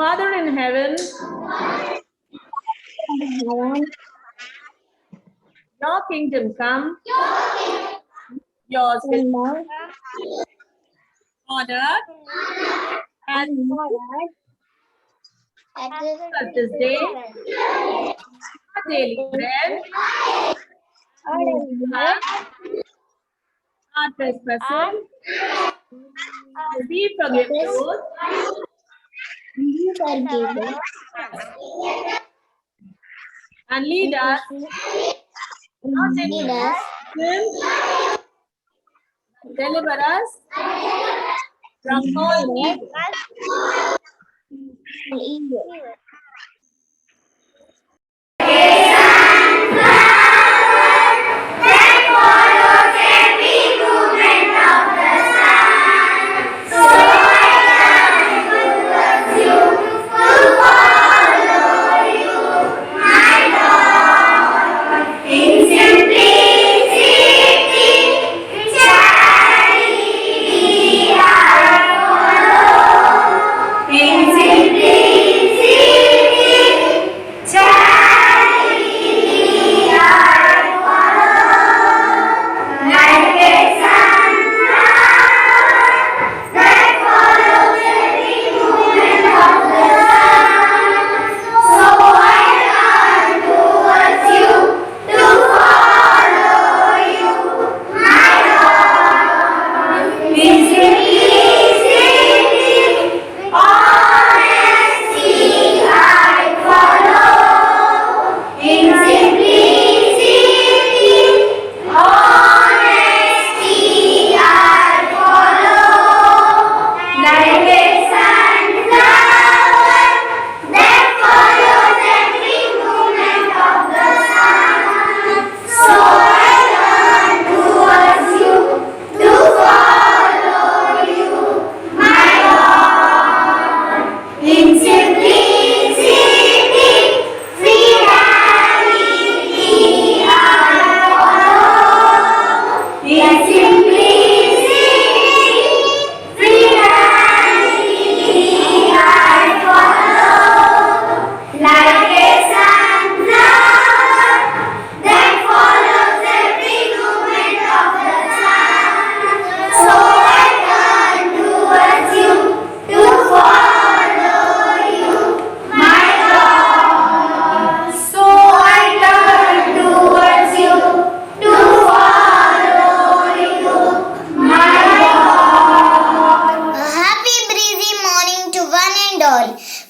Father in heaven, your kingdom come, yours will be ordered as us this day, our daily bread, our trespasses, as we forgive those and lead us not into sin, deliver us from all evil.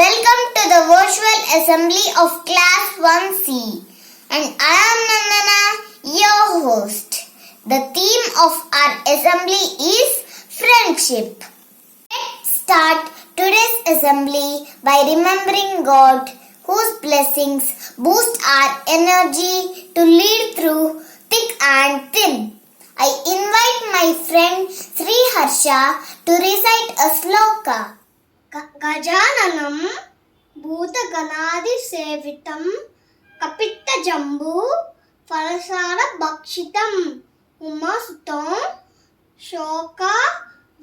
Welcome to the virtual assembly of Class 1C, and I am Nandana, your host. The theme of our assembly is friendship. Let's start today's assembly by remembering God, whose blessings boost our energy to lead through thick and thin. I invite my friend Sri Harsha to recite a sloka. గజాననం భూతగణాది సేవితం కపిత్త Jambu ఫలసార భక్షితం ఉమాసుతం శోక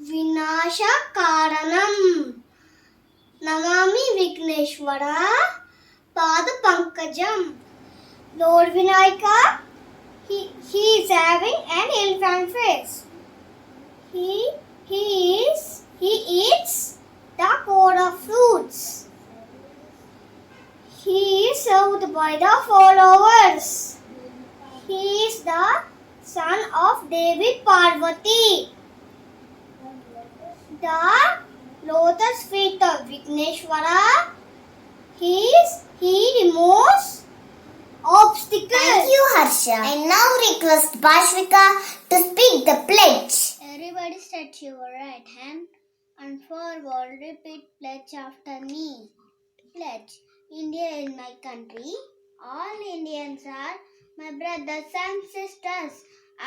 వినాశ కారణం నమామి విఘ్నేశ్వర పాద పంకజం. Lord Vinayaka, he is having an elephant face. He eats the core of fruits. He is served by the followers. He is the son of Devi Parvati. The lotus feet of Vigneshwara. He removes obstacles. Thank you, Harsha. I now request Bashvika to speak the pledge. Everybody stretch your right hand and forward repeat pledge after me. Pledge. India is my country. All Indians are my brothers and sisters.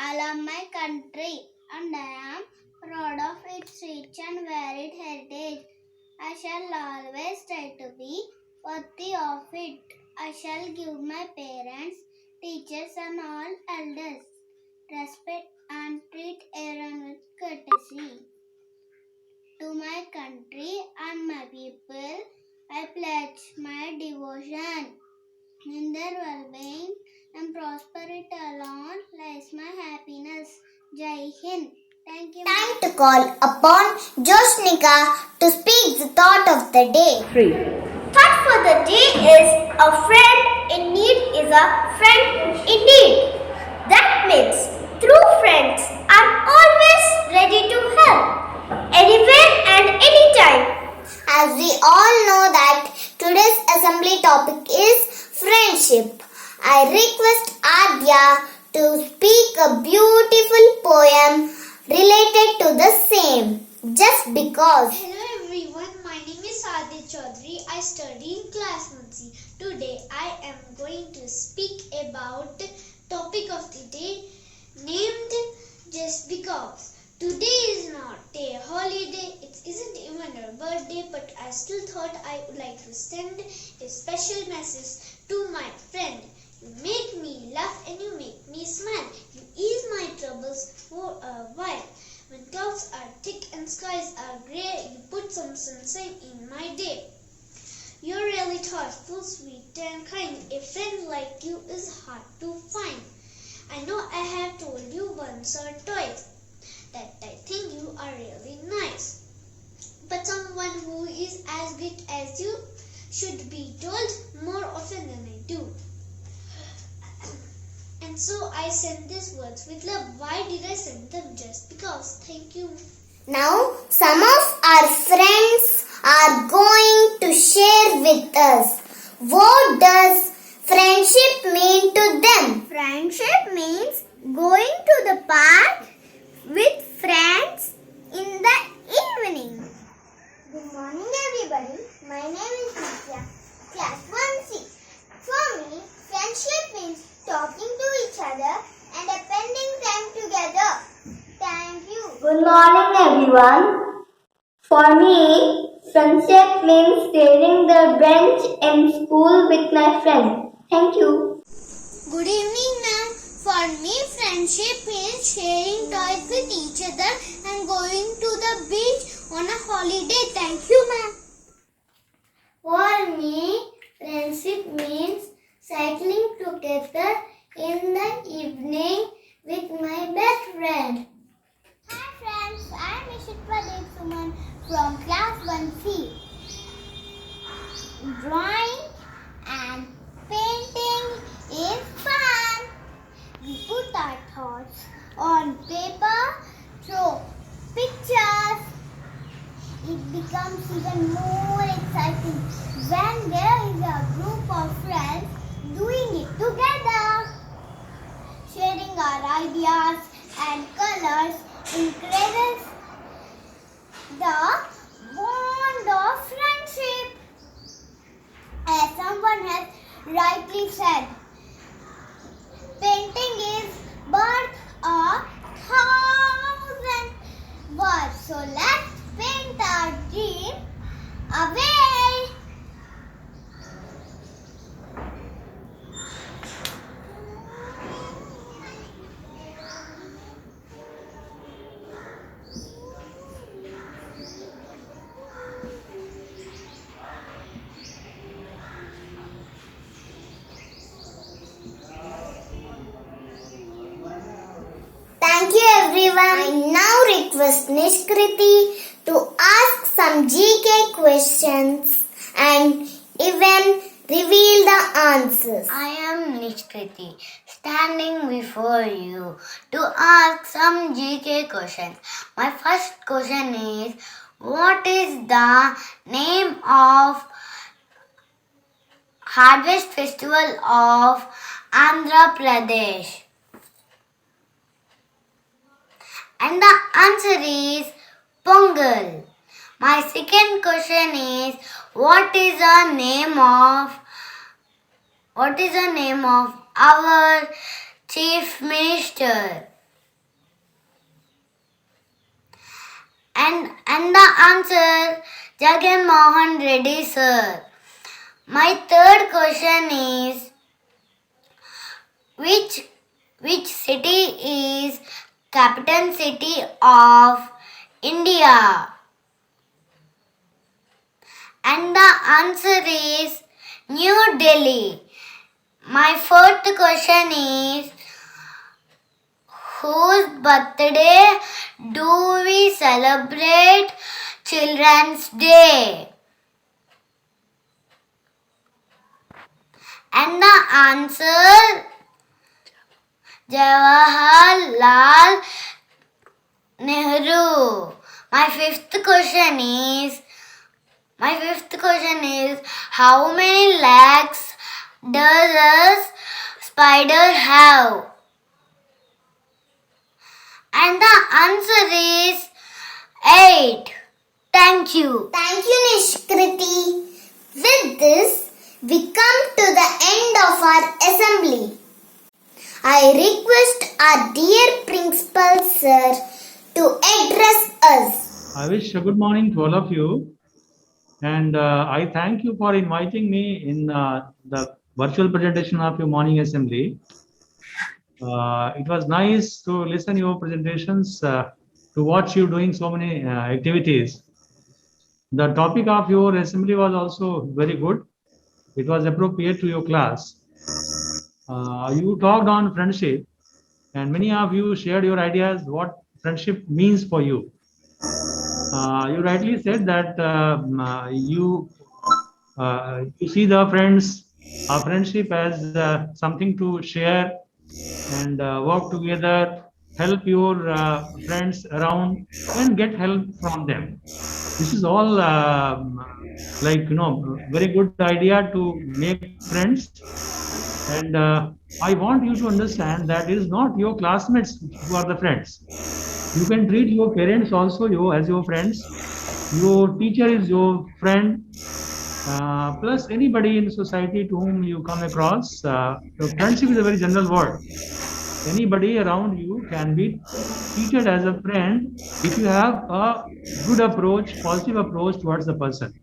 I love my country and I am proud of its rich and varied heritage. I shall always try to be worthy of it. I shall give my parents, teachers and all elders respect and treat everyone with courtesy. To my country and my people, I pledge my devotion. In their well-being and prosperity alone lies my happiness. Jai Hind. Thank you. Time to call upon Joshnika to speak the thought of the day. Thought for the day is a friend in need is a friend indeed. That means true friends are always ready to help, anywhere and anytime. As we all know that today's assembly topic is friendship, I request Adya to speak a beautiful poem related to the same, just because. Hello everyone, my name is Aditya Chaudhary. I study in class 1C. Today I am going to speak about the topic of the day named Just Because. Today is not a holiday, it isn't even a birthday, but I still thought I would like to send a special message to my friend. You make me laugh and you make me smile. You ease my troubles for a while. When clouds are thick and skies are grey, you put some sunshine in my day. You're really thoughtful, sweet and kind. A friend like you is hard to find. I know I have told you once or twice that I think you are really nice. But someone who is as great as you should be told more often than I do. And so I send these words with love. Why did I send them? Just because. Thank you. Now, some of our friends are going to share with us what does friendship mean to them. Friendship means going to the park with friends in the evening. Good morning everybody. My name is Nitya, class 1C. For me, friendship means talking to each other and spending time together. Thank you. Good morning, everyone. For me, friendship means sharing the bench in school with my friend. Thank you. Good evening, ma'am. For me, friendship means sharing toys with each other and going to the beach on a holiday. Thank you, ma'am. For me, friendship means cycling together in the evening with my best friend. Hi, friends. I am Ishitwa Devsuman from class 1C. Drawing and painting is fun. We put our thoughts on paper, throw pictures. It becomes even more exciting when there is a group of friends doing it together. Sharing our ideas and colors increases the bond of friendship. As someone has rightly said, painting is worth 1,000 words. So let's paint our dream away. Thank you everyone. I now request Nishkriti to ask some GK questions and even reveal the answers. I am Nishkriti, standing before you to ask some GK questions. My first question is, what is the name of Harvest Festival of Andhra Pradesh? And the answer is Pongal. My second question is, what is the name of our Chief Minister? And the answer, Jagan Mohan Reddy sir. My third question is, which city is capital city of India? And the answer is New Delhi. My fourth question is, whose birthday do we celebrate Children's Day? And the answer, Jawaharlal Nehru. My fifth question is, how many legs does a spider have? And the answer is 8. Thank you. Thank you, Nishkriti. With this, we come to the end of our assembly. I request our dear Principal Sir to address us. I wish a good morning to all of you, and I thank you for inviting me in the virtual presentation of your morning assembly. It was nice to listen your presentations, to watch you doing so many activities. The topic of your assembly was also very good. It was appropriate to your class. You talked on friendship, and many of you shared your ideas what friendship means for you. You rightly said that you see the friendship as something to share and work together, help your friends around, and get help from them. This is all very good idea to make friends. And I want you to understand that it is not your classmates who are the friends. You can treat your parents also as your friends. Your teacher is your friend. Plus anybody in society to whom you come across. So friendship is a very general word. Anybody around you can be treated as a friend if you have a good approach, positive approach towards the person.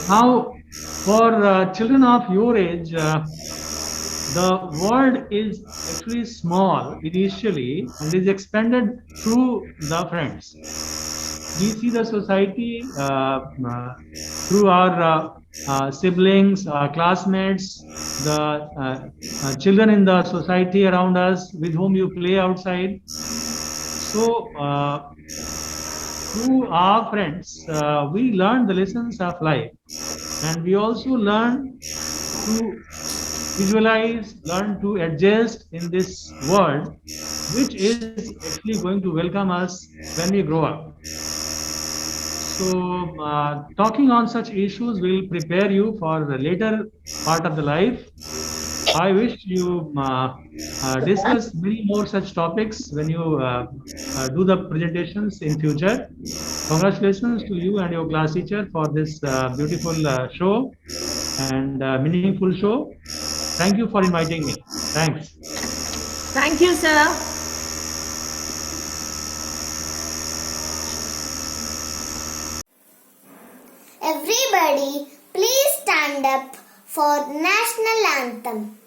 Now, for children of your age, the world is actually small initially and is expanded through the friends. We see the society through our siblings, our classmates, the children in the society around us with whom you play outside. So, through our friends, we learn the lessons of life, and we also learn to visualize, learn to adjust in this world, which is actually going to welcome us when we grow up. So, talking on such issues will prepare you for the later part of the life. I wish you discuss many more such topics when you do the presentations in future. Congratulations to you and your class teacher for this beautiful show and meaningful show. Thank you for inviting me. Thanks. Thank you, sir. Everybody, please stand up for National Anthem.